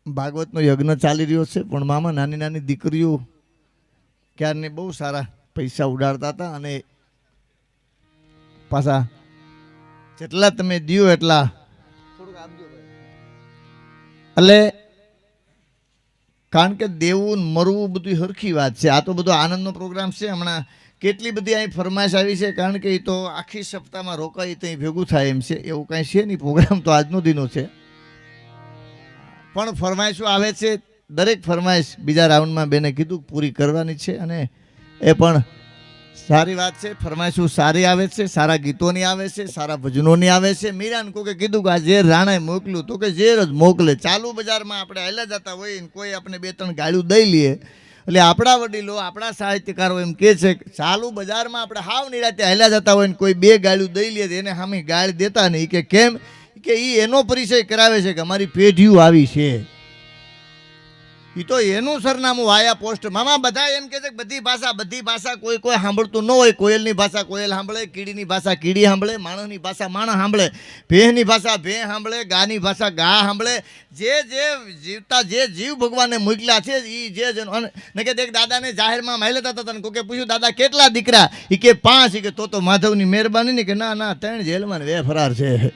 ભાગવતનો યજ્ઞ ચાલી રહ્યો છે, પણ મામા નાની નાની દીકરીઓ ક્યારને બહુ સારા પૈસા ઉડાડતા હતા અને પાછા જેટલા તમે દિયો એટલા થોડુંક આપજો. એટલે કારણ કે દેવું મરવું બધું હરખી વાત છે. આ તો બધો આનંદનો પ્રોગ્રામ છે. હમણાં કેટલી બધી અહીં ફરમાઈશ આવી છે, કારણ કે એ તો આખી સપ્તાહમાં રોકાઈ ત્યાં ભેગું થાય એમ છે. એવું કાંઈ છે નહીં. પ્રોગ્રામ તો આજનો દિનો છે, પણ ફરમાઈશો આવે છે. દરેક ફરમાઈશ બીજા રાઉન્ડમાં બેને કીધું પૂરી કરવાની છે, અને એ પણ સારી વાત છે. ફરમાઈશો સારી આવે છે, સારા ગીતોની આવે છે, સારા ભજનોની આવે છે. મીરાને કોકે કીધું કે આ ઝેર રાણાએ મોકલ્યું, તો કે ઝેર જ મોકલે. ચાલુ બજારમાં આપણે હાલ્યા જતા હોય ને કોઈ આપણે 2-3 ગાળ્યું દઈ લઈએ, એટલે આપણા વડીલો આપણા સાહિત્યકારો એમ કહે છે કે ચાલુ બજારમાં આપણે હાવ નિરાતે હાલ્યા જતા હોય ને કોઈ 2 ગાળ્યું દઈ લે એને સામે ગાળ દેતા નહીં. કે કેમ કે એ એનો પરિચય કરાવે છે કે અમારી પેઢીઓ આવી છે. એ તો એનું સરનામું વાયા પોસ્ટ. મામા બધા એમ કહે છે કે બધી ભાષા કોઈ સાંભળતું ન હોય. કોયલની ભાષા કોયલ સાંભળે, કીડીની ભાષા કીડી સાંભળે, માણસની ભાષા માણસ સાંભળે, ભેંની ભાષા ભેં સાંભળે, ગાની ભાષા ગા સાંભળે. જે જીવતા જે જીવ ભગવાને મોકલ્યા છે એ જે ને કે એક દાદાને જાહેરમાં માયલેતા હતા ને કોકે પૂછ્યું દાદા કેટલા દીકરા? એ કે 5. એ કે તો માધવની મહેરબાની ને કે ના 3 જેલમાં વે ફરાર છે.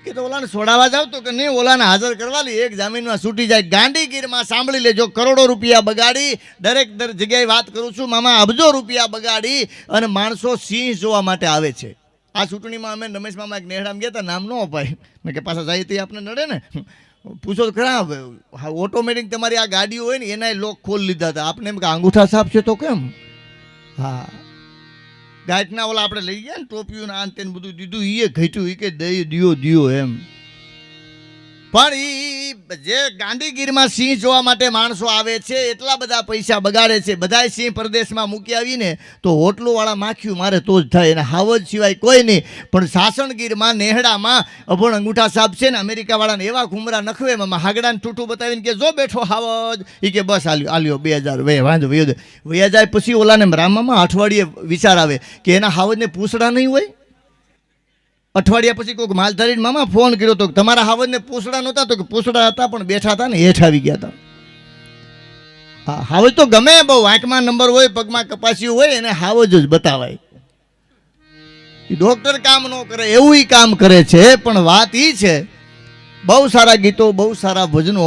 કે તો ઓલાને છોડાવવા જાવ તો કે નહીં, ઓલાને હાજર કરવા લે, એક જામીનમાં છૂટી જાય. ગાંધીગીરમાં સાંભળી લેજો, કરોડો રૂપિયા બગાડી, દરેક જગ્યાએ વાત કરું છું મામા, અબજો રૂપિયા બગાડી અને માણસો સિંહ જોવા માટે આવે છે. આ ચૂંટણીમાં અમે રમેશ મામા એક નેહડામાં ગયા હતા, નામ ન અપાય મેં કે પાછા જાય તે આપણે નડે ને. પૂછો ખરા, ઓટોમેટિક તમારી આ ગાડીઓ હોય ને એના લોક ખોલ લીધા હતા. આપણે એમ કે અંગૂઠા સાફ છે તો કેમ? હા, ગાંઠના ઓલા આપણે લઈ ગયા ને ટોપિયું ને આન તેને બધું દીધું, એ ઘટ્યું, એ કે દિયો એમ. પણ એ જે ગાંધીગીરમાં સિંહ જોવા માટે માણસો આવે છે એટલા બધા પૈસા બગાડે છે. બધાય સિંહ પ્રદેશમાં મૂકી આવીને તો હોટલોવાળા માખ્યું મારે તો જ થાય, એને હાવજ સિવાય કોઈ નહીં. પણ સાસણગીરમાં નેહડામાં અભણ અંગૂઠા સાહેબ છે ને અમેરિકાવાળાને એવા ઘુમરા નખવે એમાં હાગડાને ઠૂઠું બતાવીને કે જો બેઠો હાવજ, એ કે બસ આલ્યો 2000 વાંધો વયા જાય. પછી ઓલાને રામામાં અઠવાડિયે વિચાર આવે કે એના હાવજને પૂછડા નહીં હોય. અઠવાડિયા પછી કોઈક માલધારીને મામા ફોન કર્યો તો તમારા હાવજને પૂછડા નહોતા? તો કે પૂછડા હતા પણ બેઠા હતા ને હેઠ આવી ગયા હતા. હા, હાવજ તો ગમે બહુ, આંખમાં નંબર હોય, પગમાં કપાસ્યું હોય, એને હાવજ જ બતાવાય. ડોક્ટર કામ ન કરે એવું કામ કરે છે. પણ વાત એ છે બહુ સારા ગીતો, બહુ સારા ભજનો.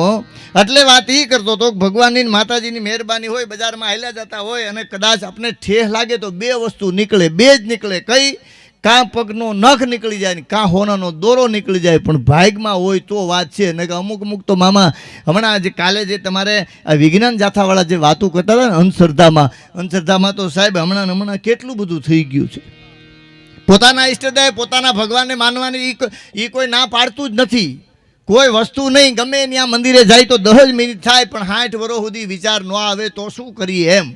એટલે વાત એ કરતો હતો ભગવાનની માતાજીની મહેરબાની હોય, બજારમાં હાલ્યા જતા હોય અને કદાચ આપણે ઠેહ લાગે તો 2 વસ્તુ નીકળે, 2 જ નીકળે. કઈ? કાં પગનો નખ નીકળી જાય ને કાં હોનાનો દોરો નીકળી જાય. પણ ભાગમાં હોય તો વાત છે. ને કે અમુક તો મામા હમણાં જે કાલે જે તમારે આ વિજ્ઞાન જાથાવાળા જે વાતો કરતા હતા ને અંધશ્રદ્ધામાં તો સાહેબ હમણાં કેટલું બધું થઈ ગયું છે. પોતાના ઈષ્ટદેવ પોતાના ભગવાનને માનવાની એ કોઈ ના પાડતું જ નથી. કોઈ વસ્તુ નહીં, ગમે ત્યાં મંદિરે જાય તો 10 મિનિટ થાય, પણ 60 વર્ષ સુધી વિચાર ન આવે તો શું કરીએ એમ.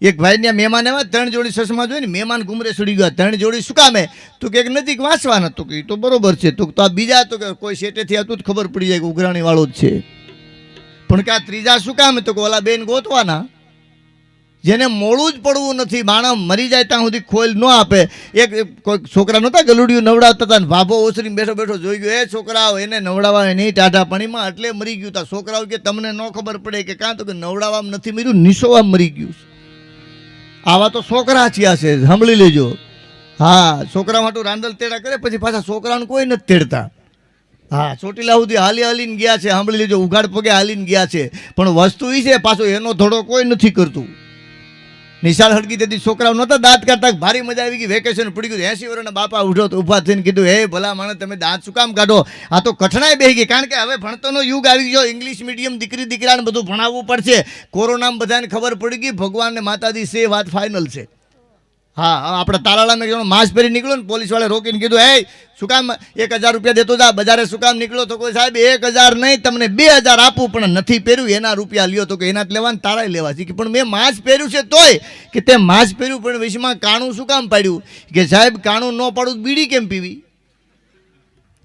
એક ભાઈને મહેમાન એવા 3 જોડી ચશ્મા જોઈને મહેમાન ઘુમરે સડી ગયા. 3 જોડી શું કામે? તો કે એક નજીક વાંચવાના. તો કે તો બરોબર છે. તો આ બીજા તો કે કોઈ શેટેથી આવતું જ ખબર પડી જાય કે ઉઘરાણી વાળો જ છે. પણ કે આ ત્રીજા શું કામે? તો કે ઓલા બેન ગોતવાના જેને મોડું જ પડવું નથી. માણસ મરી જાય ત્યાં સુધી ખોલ ન આપે. એક કોઈ છોકરા નહોતા ગલુડિયું નવડાવતા હતા ને ભાભો ઓસરીને બેઠો બેઠો જોઈ ગયો, એ છોકરાઓ એને નવડાવવા નહીં ટાઢા પાણીમાં, એટલે મરી ગયું. તા છોકરાઓ કે તમને ન ખબર પડે કે કાં? તો કે નવડાવવામાં નથી મર્યું, નિસોવામાં મરી ગયું. આવા તો છોકરા થયા છે, સાંભળી લેજો. હા, છોકરા માટે રાંદલ તેડા કરે પછી પાછા છોકરાને કોઈ નથી તેડતા. હા, ચોટીલા સુધી હાલીને ગયા છે, સાંભળી લેજો. ઉઘાડ પગે હાલીને ગયા છે. પણ વસ્તુ એ છે પાછો એનો ધોડો કોઈ નથી કરતું. નિશાળ હડકી તેથી છોકરાઓ નહોતા દાંત કાઢતા, ભારી મજા આવી ગઈ. વેકેશન પડી ગયું. 80 વર્ષના બાપા ઊભા થઈને કીધું, હે ભલા માણસ તમે દાંત શું કામ કાઢો? આ તો કઠણાઈ બેસી ગઈ. કારણ કે હવે ભણતોનો યુગ આવી ગયો. ઇંગ્લિશ મીડિયમ દીકરાને બધું ભણાવવું પડશે. કોરોનામાં બધાને ખબર પડી ગઈ ભગવાનને માતાજી છે, વાત ફાઇનલ છે. હા, આપણે તારાળામાં માસ્ક પહેરી નીકળ્યો ને પોલીસવાળા રોકીને કીધું, હે શું કામ 1000 રૂપિયા દેતો જા, બજારે શું કામ નીકળ્યો? તો કોઈ સાહેબ 1000 નહીં તમને 2000 આપું, પણ નથી પહેર્યું એના રૂપિયા લ્યો. તો કે એના જ લેવાને તારાય લેવા છે. પણ મેં માસ્ક પહેર્યું છે તોય કે તે માસ્ક પહેર્યું પણ વિશમાં કાણું શું કામ પાડ્યું? કે સાહેબ કાણું ન પાડું બીડી કેમ પીવી?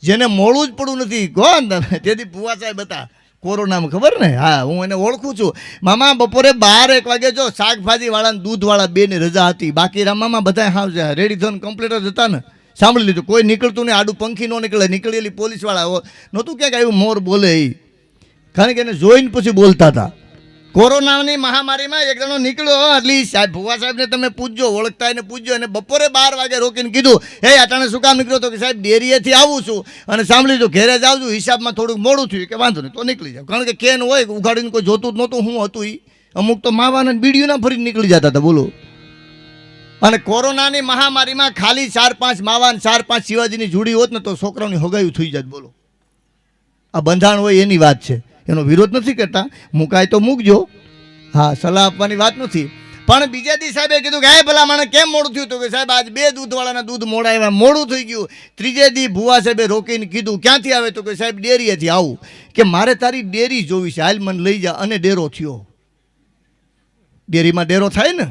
જેને મોડું જ પડવું નથી કોણ તમે? તેથી ભુવા સાહેબ હતા કોરોનામાં, ખબર ને? હા, હું એને ઓળખું છું. મામા બપોરે 12-1 વાગે જો શાકભાજી વાળા દૂધ વાળા 2ની રજા હતી. બાકી મામા બધા હાવ રેડી થઈને કમ્પ્લીટ જ હતા ને. સાંભળી લીધું. કોઈ નીકળતું નહીં, આડું પંખી ન નીકળે, નીકળેલી પોલીસવાળા નહોતું ક્યાંક આવ્યું મોર બોલે એ, કારણ કે એને જોઈને પછી બોલતા હતા. કોરોનાની મહામારીમાં એક જણો નીકળ્યો એટલે સાહેબ ભુવા સાહેબને તમે પૂછજો, ઓળખતા એને પૂછજો. અને બપોરે 12 વાગે રોકીને કીધું, હે અટાણે શું કામ નીકળ્યો? તો કે સાહેબ ડેરીએથી આવું છું અને સાંભળી લીધું ઘેરે જ આવજો, હિસાબમાં થોડુંક મોડું થયું. કે વાંધો નહીં તો નીકળી જાવ, કારણ કે કેન હોય ઉઘાડીને કોઈ જોતું જ નહોતું હું હતું એ. અમુક તો માવાના બીડીઓના ફરીને નીકળી જતા હતા બોલો. અને કોરોનાની મહામારીમાં ખાલી 4-5 માવા 4-5 શિવાજીની જોડી હોત ને તો છોકરાઓની હગાયું થઈ જાત બોલો. આ બંધાણ હોય એની વાત છે, એનો વિરોધ નથી કરતા, મુકાય તો મૂકજો, હા સલાહ આપવાની વાત નથી. પણ બીજા દી સાહેબે કીધું કે હે ભલા મને કેમ મોડું થયું? તો કે સાહેબ આજ 2 દૂધવાળાના દૂધ મોડા આવ્યા, મોડું થઈ ગયું. ત્રીજે દી ભુવા સાહેબે રોકીને કીધું ક્યાંથી આવે? તો કે સાહેબ ડેરીએથી આવું. કે મારે તારી ડેરી જોવી છે, હાલ મને લઈ જા. અને ડેરો થયો. ડેરીમાં ડેરો થાય ને.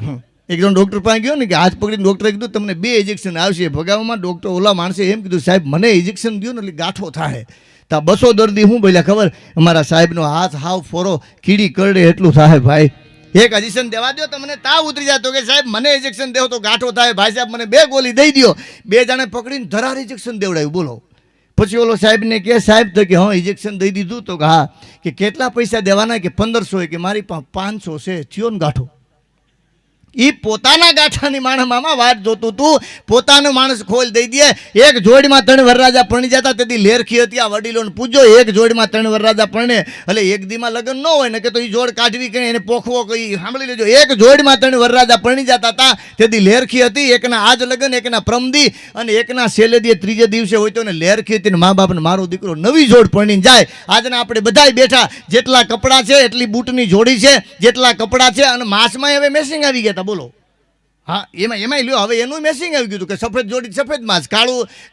એક જણ ડૉક્ટર પાસે ગયો ને કે હાથ પકડીને ડૉક્ટરે કીધું તમને 2 ઇન્જેક્શન આવશે. ભગાવવામાં ડૉક્ટર ઓલા માણસે એમ કીધું સાહેબ મને ઇન્જેક્શન દો ને એટલે ગાંઠો થાય. તો 200 દર્દી હું બોલ્યા ખબર? અમારા સાહેબનો હાથ હાવ ફોરો કીડી કરડે એટલું થાય ભાઈ. એક ઇન્જેક્શન દેવા દો તમને તાવ ઉતરી જાય. તો કે સાહેબ મને ઇન્જેક્શન દેવો તો ગાંઠો થાય. ભાઈ સાહેબ મને 2 ગોળી દઈ દો. 2 જણે પકડીને ધરાર ઇન્જેક્શન દેવડાવ્યું બોલો. પછી ઓલો સાહેબને કે સાહેબ તો કે હા ઇન્જેક્શન દઈ દીધું. તો કે હા. કે કેટલા પૈસા દેવાના? કે 1500. કે મારી પાસે 500 છે. થયો ને ગાંઠો. એ પોતાના ગાંઠાની માણસમાં વાત જોતું તું, પોતાનો માણસ ખોલ દઈ દે. એક જોડીમાં 3 વરરાજા પરણી જતા તેથી લેરખી હતી. આ વડીલોને પૂછજો, એક જોડીમાં 3 વરરાજા પરણે એટલે એક દીમાં લગ્ન ન હોય ને કે તો એ જોડ કાઢવી કઈ એને પોખવો કઈ. સાંભળી લેજો, એક જોડીમાં 3 વરરાજા પરણી જતા હતા તેથી લેરખી હતી. એકના આજ લગ્ન, એકના પ્રમદી અને એકના છેલ્લે ત્રીજે દિવસે હોય તો એને લેરખી હતી. મા બાપને મારો દીકરો નવી જોડ પરણીને જાય. આજના આપણે બધાય બેઠા, જેટલા કપડાં છે એટલી બૂટની જોડી છે, જેટલા કપડાં છે. અને માસમાં હવે મેસિંગ આવી ગયા બોલો. હા એમાં લ્યો હવે એનું મેસિંગ આવી ગયું કે સફેદ જોડી સફેદ માં જ,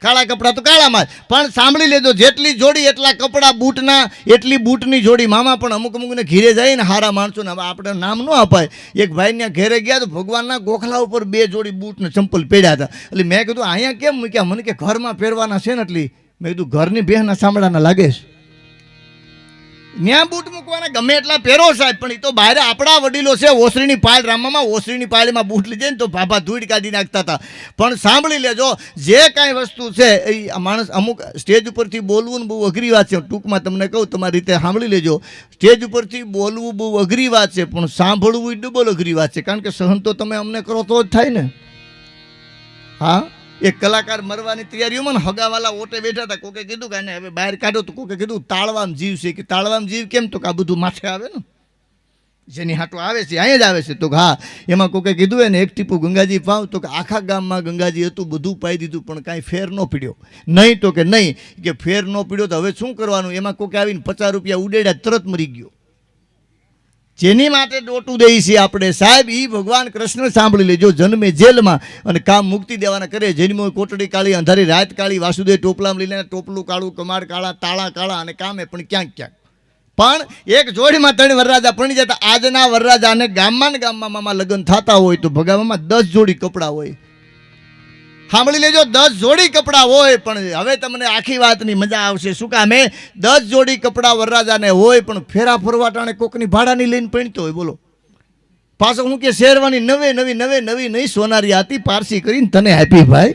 કાળા કપડાં તો કાળામાં જ. પણ સાંભળી લેજો, જેટલી જોડી એટલા કપડાં બૂટના, એટલી બૂટની જોડી. મામા પણ અમુકને ઘેરે જાય ને હારા માણસોને, હવે આપણે નામ ન અપાય. એક ભાઈને ઘેરે ગયા તો ભગવાનના ગોખલા ઉપર 2 જોડી બૂટ ને ચંપલ પહેર્યા હતા. એટલે મેં કીધું અહીંયા કેમ મૂક્યા? મને કે ઘરમાં પહેરવાના છે ને. એટલી મેં કીધું ઘરની બેહના સાંભળાના લાગે છે, ન્યા બૂટ મૂકવાના ગમે એટલા પહેરો સાહેબ. પણ એ તો બહાર આપણા વડીલો છે, ઓસરીની પાળ રામમાં ઓસરીની પાળીમાં બૂટ લીધે ને તો ભાભા ધૂળ કાઢી નાખતા હતા. પણ સાંભળી લેજો, જે કાંઈ વસ્તુ છે એ માણસ અમુક સ્ટેજ ઉપરથી બોલવું ને બહુ અઘરી વાત છે. ટૂંકમાં તમને કહું, તમારી રીતે સાંભળી લેજો. સ્ટેજ ઉપરથી બોલવું બહુ અઘરી વાત છે, પણ સાંભળવું એ ડબલ અઘરી વાત છે. કારણ કે સહન તો તમે અમને કરો તો જ થાય ને. હા, એક કલાકાર મરવાની તૈયારીઓમાં હગાવાલા ઓટે બેઠા હતા. કોકે કીધું કે હવે બહાર કાઢો. તો કોકે કીધું તાળવામાં જીવ છે. કે તાળવામાં જીવ કેમ? તો કે આ બધું માથે આવે ને, જેની હાટો આવે છે અહીંયા જ આવે છે. તો હા, એમાં કોકે કીધું એને 1 ટીપું ગંગાજી પાવ. તો કે આખા ગામમાં ગંગાજી હતું, બધું પાઈ દીધું પણ કાંઈ ફેર ન પીડ્યો. નહીં તો કે નહીં, કે ફેર ન પીડ્યો તો હવે શું કરવાનું? એમાં કોકે આવીને 50 રૂપિયા ઉડેડ્યા, તરત મરી ગયો. જેની માટે ડોટું દઈ છે આપણે સાહેબ, એ ભગવાન કૃષ્ણ સાંભળી લેજો. જન્મે જેલમાં અને કામ મુક્તિ દેવાના કરે. જન્મ કોટડી કાળી, અંધારી રાત કાળી, વાસુદેવ ટોપલામાં લઈને ટોપલું કાળું, કમાડ કાળા, તાળા કાળા અને કામે પણ ક્યાંક ક્યાંક. પણ એક જોડીમાં 3 વરરાજા પરણી જતા. આજના વરરાજાને ગામમાં ને ગામમાં મામા લગ્ન થતા હોય તો ભગાવામાં 10 જોડી કપડાં હોય. સાંભળી લેજો, 10 જોડી કપડાં હોય. પણ હવે તમને આખી વાતની મજા આવશે. શું કામે? 10 જોડી કપડાં વરરાજાને હોય પણ ફેરા ફરવાટાણે કોકની ભાડાની લઈને પણતો હોય બોલો. પાછો હું કે શેરવાની નવે નવી નહીં સોનારી હતી, પારસી કરીને તને આપી ભાઈ.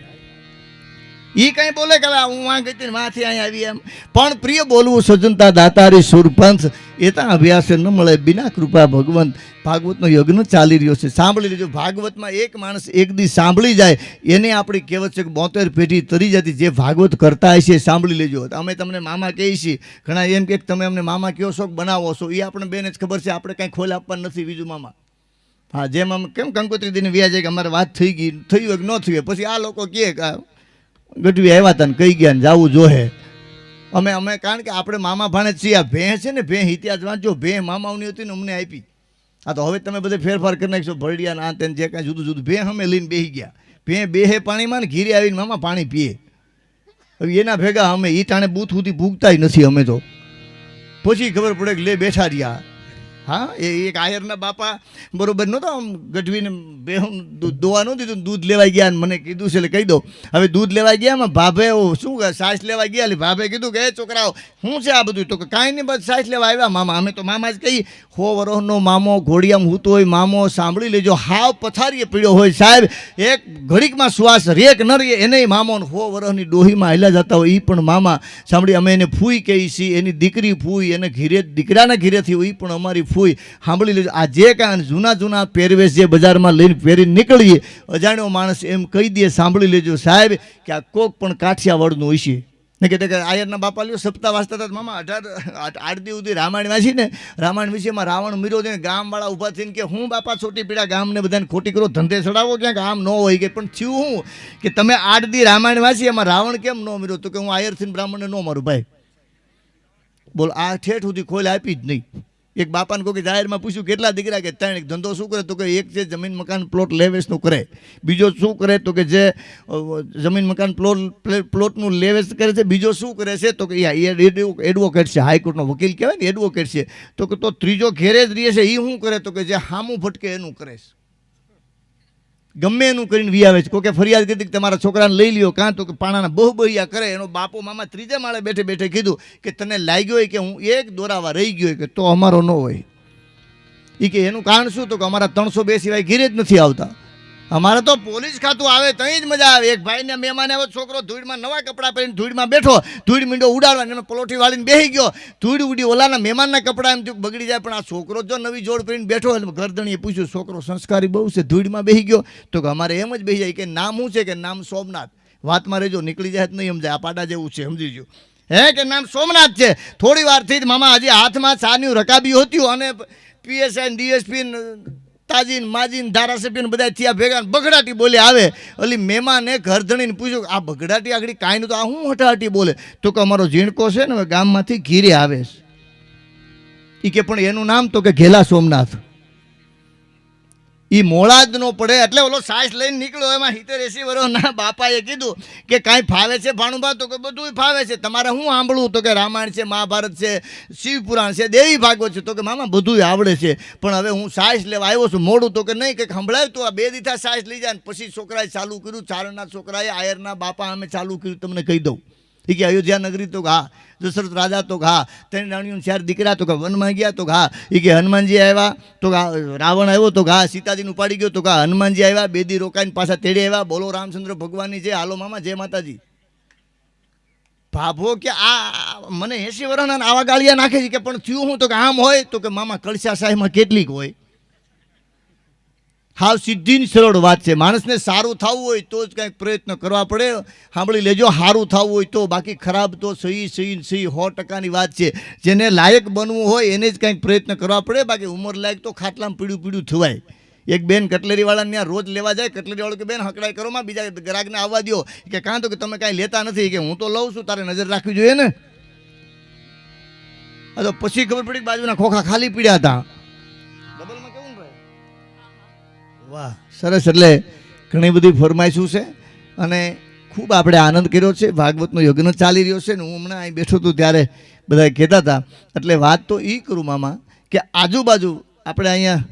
એ કઈ બોલે કે હું આ ગઈ વાંથી અહીંયા આવી એમ. પણ પ્રિય બોલવું સજનતા દાતારી સુરપંથ એતા અભ્યાસ ન મળે બિના કૃપા ભગવંત. ભાગવતનો યજ્ઞ ચાલી રહ્યો છે, સાંભળી લેજો. ભાગવતમાં એક માણસ એક દી સાંભળી જાય એને આપણી કહેવત છે કે 72 પેઢી તરી જતી. જે ભાગવત કરતા હશે સાંભળી લેજો. અમે તમને મામા કહીએ છીએ, ઘણા એમ કે તમે અમને મામા કયો છો બનાવો છો, એ આપણે બેને જ ખબર છે. આપણે કાંઈ ખોલ આપવાનું નથી બીજું મામા. હા, જેમ આમ કેમ કંકોત્રી દીને વ્યાજ કે અમારે વાત થઈ ગઈ, થયું હોય કે ન થયું. પછી આ લોકો કહે કે ગઢવી આવ્યા હતા ને કહી ગયા ને જવું જોહે. અમે કારણ કે આપણે મામા ભાણે છીએ. આ ભેં છે ને, ભેં ઇતિહાસ વાંચો, ભેં મામાઓની હતી ને અમને આપી. આ તો હવે તમે બધે ફેરફાર કરી નાખશો, ભરડિયા ના તેને જે કાંઈ જુદું જુદું. ભેં અમે લઈને બેસી ગયા. ભેં બેહે પાણીમાં ને ઘીરે આવીને મામા પાણી પીએ. હવે એના ભેગા અમે ઈ ટાણે બૂથ સુધી ભૂગતા નથી અમે તો. પછી ખબર પડે કે લે બેઠા રહ્યા. હા, એ એક આયરના બાપા બરોબર નહોતો, આમ ગઢવીને બેહું દોવા ન દીધું, દૂધ લેવા ગયા અને મને કીધું છે એટલે કહી દો. હવે દૂધ લેવા ગયા એમાં ભાભે શું સાસ લેવા ગયા એટલે ભાભે કીધું કે એ છોકરાઓ શું છે આ બધું? તો કે કાંઈ નહીં, બસ સાસ લેવા આવ્યા મામા. અમે તો મામા જ કહી, 100 વર્ષનો મામો ઘોડિયામાં હૂતો હોય મામો, સાંભળી લેજો, હાવ પથારીએ પીડ્યો હોય સાહેબ, એક ઘડીકમાં શ્વાસ રેક ન રહીએ એને મામો, 100 વર્ષની ડોહીમાં હાલ્યા જતા હોય એ પણ મામા. સાંભળી, અમે એને ફૂઈ કહીએ છીએ, એની દીકરી ફૂઈ, એને ઘીરે દીકરાના ઘીરેથી હોય પણ અમારી ફૂઈ. સાંભળી લેજો, આ જે કાંઈ જૂના જૂના પહેરવેશ જે બજારમાં લઈને પહેરીને નીકળીએ, અજાણ્યો માણસ એમ કહી દે, સાંભળી લેજો સાહેબ કે આ કોક પણ કાઠિયાવાડનું હોય છે. ને કે આયરના બાપા લ્યો સપ્તાહ વાંચતા હતા મામા, 8 દી સુધી રામાયણ વાંચી ને, રામાયણ વિશેમાં રાવણ મીરો દઈને ગામવાળા ઊભા થઈને કે હું બાપા છોટી પીડા ગામને બધાને ખોટી કરો, ધંધે ચડાવો, ક્યાંક આમ ન હોય કે પણ થયું હું કે તમે 8 દી રામાયણ વાંચી એમાં રાવણ કેમ ન મીરો? તો કે હું આયરથી બ્રાહ્મણને ન મારું ભાઈ. બોલ, આ ઠેઠ સુધી ખોલ આપી જ નહીં. એક બાપાને કહો કે જાહેરમાં પૂછ્યું કેટલા દીકરા? કે 3. ધંધો શું કરે? તો કે એક છે જમીન મકાન પ્લોટ લેવેચનું કરે, બીજો શું કરે? તો કે જે જમીન મકાન પ્લોટનું લેવેચ કરે છે. બીજો શું કરે છે? તો કે એડવોકેટ છે, હાઈકોર્ટનો વકીલ કહેવાય ને, એડવોકેટ છે. તો કે તો ત્રીજો ઘેરે જ રહે છે, એ શું કરે? તો કે જે હામું ભટકે એનું કરે છે, ગમે એનું કરીને વી આવે છે. કોઈ કે ફરિયાદ કરી કે તમારા છોકરાને લઈ લ્યો, કાં તો કે પાણાના બહુ બહિયા કરે. એનો બાપો મામા 3જા માળે બેઠે બેઠે કીધું કે તને લાગ્યો હોય કે હું એક દોરાવા રહી ગયો કે તો અમારો ન હોય. એ કે એનું કારણ શું? તો કે અમારા 302 સિવાય ઘીરે જ નથી આવતા. અમારે તો પોલીસ ખાતું આવે ત્યાં જ મજા આવે. એક ભાઈને મહેમાન આવ્યો, છોકરો ધૂળમાં નવા કપડાં પહેરીને ધૂળમાં બેઠો, ધૂળ મીંડો ઉડાડવા, એને પલોઠી વાળીને બેસી ગયો, ધૂળ ઉડી ઓલાના મહેમાનના કપડાં એમ થયું બગડી જાય. પણ આ છોકરો જો નવી જોડ પહેરીને બેઠો, એટલે ગરદણીએ પૂછ્યું, છોકરો સંસ્કારી બહુ છે, ધૂળમાં બેસી ગયો? તો કે અમારે એમ જ બેસી જાય. કે નામ શું છે? કે નામ સોમનાથ. વાતમાં રહેજો, નીકળી જાય નહીં સમજાય, આ પાડા જેવું છે, સમજી ગયો હે કે નામ સોમનાથ છે. થોડી વારથી જ મામા હજી હાથમાં ચાની રકાબી હતી અને PSI DSP તાજીન માજીન ધારાસભ્ય બધા થયા ભેગા, બગડાટી બોલે આવે. ઓલી મહેમાને ઘર ધણીને પૂછ્યું આ બગડાટી આગળ કાંઈ નતું, આ હું હટાહટી બોલે? તો કે અમારો ઝીણકો છે ને ગામમાંથી ઘીરે આવે છે. એ કે પણ એનું નામ? તો કે ઘેલા સોમનાથ. એ મોળા જ ન પડે. એટલે ઓલો સાસ લઈને નીકળ્યો, એમાં 70-80 વર્ષના બાપાએ કીધું કે કાંઈ ફાવે છે ભાણુભા? તો કે બધું ફાવે છે. તમારે શું સાંભળવું? તો કે રામાયણ છે, મહાભારત છે, શિવપુરાણ છે, દેવી ભાગવત છે. તો કે મામા બધું આવડે છે, પણ હવે હું સાસ લેવા આવ્યો છું, મોડું. તો કે નહીં, કે સંભળાય તો આ 2 દીથા સાસ લઈ જાય. પછી છોકરાએ ચાલુ કર્યું, ચારણના છોકરાએ, આયરના બાપા અમે ચાલુ કર્યું. તમને કહી દઉં એ કે અયોધ્યા નગરી? તો હા. દશરથ રાજા? તો હા. 3 રાણીઓ 4 દીકરા? તો કે વનમાં ગયા? તો હા. એ કે હનુમાનજી આવ્યા? તો રાવણ આવ્યો? તો હા. સીતાજીને ઉપાડી ગયો? તો હા. હનુમાનજી આવ્યા, 2 દી રોકાઈને પાછા તેડે આવ્યા. બોલો રામચંદ્ર ભગવાનની જય. હાલો મામા, જય માતાજી. ભાભો કે આ મને 80 વર્ષના આવા ગાળિયા નાખે છે. કે પણ થયું હું? તો કે આમ હોય. તો કે મામા કળશા સાહેબમાં કેટલીક હોય. હાવ સીધી સરળ વાત છે. માણસને સારું થવું હોય તો જ કંઈક પ્રયત્ન કરવા પડે. સાંભળી લેજો, સારું થવું હોય તો, બાકી ખરાબ તો સહી 100% વાત છે. જેને લાયક બનવું હોય એને જ કંઈક પ્રયત્ન કરવા પડે. બાકી ઉંમર લાયક તો ખાટલામાં પીડ્યું થવાય. એક બેન કટલેરીવાળાને ત્યાં રોજ લેવા જાય. કટલેરીવાળો કે બેન હકડાઈ કરો માં, બીજા ગ્રાહકને આવવા દો. કે કાં તો કે તમે કાંઈ લેતા નથી. કે હું તો લઉં છું, તારે નજર રાખવી જોઈએ ને. આ તો પછી ખબર પડી બાજુના ખોખા ખાલી પીડ્યા હતા. ડબલમાં કેવું ભાઈ? વાહ, સરસ. એટલે ઘણી બધી ફરમાઈશું છે અને ખૂબ આપણે આનંદ કર્યો છે. ભાગવતનો યજ્ઞ ચાલી રહ્યો છે ને હું હમણાં અહીં બેઠો હતો ત્યારે બધા કહેતા હતા. એટલે વાત તો એ કરું મામા કે આજુબાજુ આપણે અહીંયા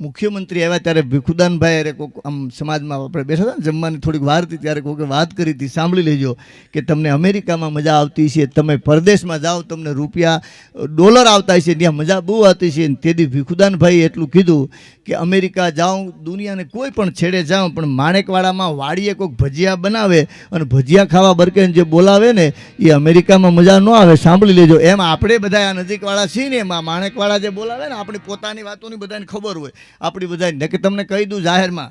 મુખ્યમંત્રી આવ્યા ત્યારે ભીખુદાનભાઈ અરે કોઈક આમ સમાજમાં આપણે બેઠા હતા ને જમવાની થોડીક વાર હતી ત્યારે કોઈકે વાત કરી હતી, સાંભળી લેજો કે તમને અમેરિકામાં મજા આવતી છે, તમે પરદેશમાં જાઓ તમને રૂપિયા ડોલર આવતા છે, ત્યાં મજા બહુ આવતી છે. તેથી ભીખુદાનભાઈએ એટલું કીધું કે અમેરિકા જાઉં, દુનિયાને કોઈ પણ છેડે જાઉં, પણ માણેકવાડામાં વાડીએ કોઈક ભજીયા બનાવે અને ભજીયા ખાવા બરકેને જે બોલાવે ને એ અમેરિકામાં મજા ન આવે. સાંભળી લેજો. એમ આપણે બધા આ નજીકવાળા છીએ ને એમાં માણેકવાળા જે બોલાવે ને આપણી પોતાની વાતોની બધાને ખબર હોય. આપણી બધા કે તમને કહી દઉં જાહેરમાં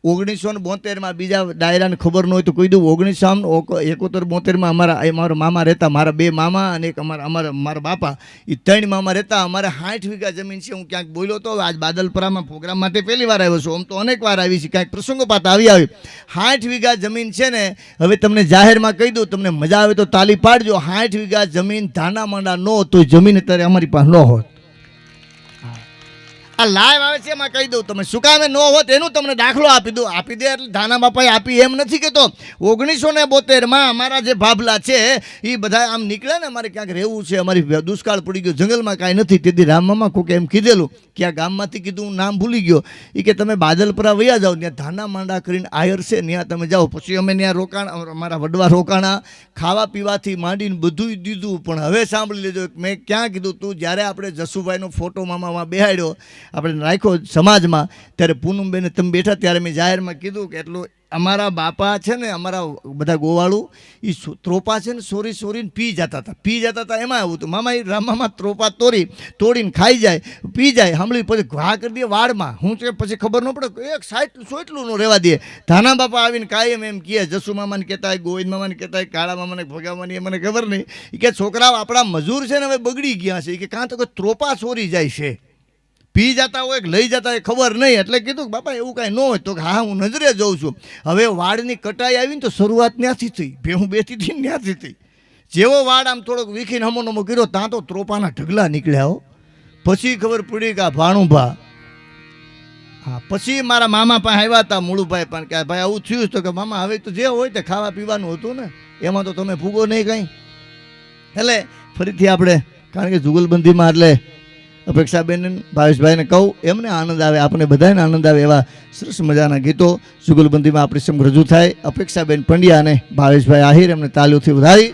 1972માં બીજા ડાયરાને ખબર ન હોય તો કહી દઉં 1971-72માં અમારા મામા રહેતા, મારા 2 મામા અને એક મારા બાપા, એ 3 મામા રહેતા. અમારે 60 વીઘા જમીન છે. હું ક્યાંક બોલ્યો તો આજ બાદલપરામાં પ્રોગ્રામ માટે પહેલી વાર આવ્યો છું. આમ તો અનેક વાર આવી છે, ક્યાંક પ્રસંગોપાત આવી 60 વીઘા જમીન છે ને. હવે તમને જાહેરમાં કહી દઉં, તમને મજા આવે તો તાલી પાડજો. 60 વીઘા જમીન ધાના માંડા ન તો જમીન અત્યારે અમારી પાસે ન હોત. આ લાઈવ આવે છે એમાં કહી દઉં તમે શું કામે ન હોત એનું તમને દાખલો આપી દઉં. આપી દે એટલે ધાના બાપાએ આપી એમ નથી કહેતો. 1972માં અમારા જે ભાભલા છે એ બધા આમ નીકળ્યા ને અમારે ક્યાંક રહેવું છે, અમારી દુષ્કાળ પડી ગયો, જંગલમાં કાંઈ નથી. તેથી રામમામા કોકે એમ કીધેલું કે આ ગામમાંથી કીધું હું નામ ભૂલી ગયો એ કે તમે બાદલપરા વયા જાઓ, ત્યાં ધાના માંડા કરીને આયર છે ત્યાં તમે જાઓ. પછી અમે ત્યાં રોકાણ, અમારા વડવા રોકાણા, ખાવા પીવાથી માંડીને બધું દીધું. પણ હવે સાંભળી લેજો, મેં ક્યાં કીધું તું જ્યારે આપણે જસુભાઈનો ફોટો મામામાં બેહાડ્યો આપણે રાખ્યો સમાજમાં, ત્યારે પૂનમબેને તમે બેઠા ત્યારે મેં જાહેરમાં કીધું કે એટલું અમારા બાપા છે ને, અમારા બધા ગોવાળું એ ત્રોપા છે ને સોરીને પી જતા હતા. એમાં આવું હતું મામા, એ રામામાં ત્રોપા તોડીને ખાઈ જાય, પી જાય, સાંભળી પછી ઘા કરી દે વાળમાં. હું છે પછી ખબર ન પડે, એક સોટલું નો રહેવા દે. ધાના બાપા આવીને કાયમ એમ કહે, જસુ મામાને કહેતા, ગોવિંદ મામાને કહેતા, કાળા મામાને ભગાવાની, એ મને ખબર નહીં. એ કે છોકરાઓ આપણા મજૂર છે ને હવે બગડી ગયા છે, કે કાં તો કોઈ ત્રોપા ચોરી જાય છે, પી જતા હોય કે લઈ જતા હોય ખબર નહીં. એટલે કીધું કે બાપા એવું કાંઈ ન હોય. તો હા હું નજરે જોઉં છું. હવે વાડની કટાઈ આવી ને તો શરૂઆત ત્યાંથી થઈ, ભેહું બેઠી હતી ને ત્યાંથી થઈ. જેવો વાડ આમ થોડોક વીખીને હમો કર્યો ત્યાં તો ત્રોપાના ઢગલા નીકળ્યા હો. પછી ખબર પડી કે આ ભાણુભા, હા પછી મારા મામા પાસે આવ્યા હતા મુળુભાઈ પણ, કે ભાઈ આવું થયું તો કે મામા હવે તો જે હોય તે ખાવા પીવાનું હતું ને, એમાં તો તમે ભૂગો નહીં કંઈ. એટલે ફરીથી આપણે, કારણ કે જુગલબંધીમાં એટલે અપેક્ષાબેન ભાવેશભાઈને કહું એમને આનંદ આવે, આપણે બધાને આનંદ આવે એવા સરસ મજાના ગીતો જુગલબંધીમાં આપણી સમ રજૂ થાય. અપેક્ષાબેન પંડ્યા અને ભાવેશભાઈ આહિર એમને તાલીઓથી વધારી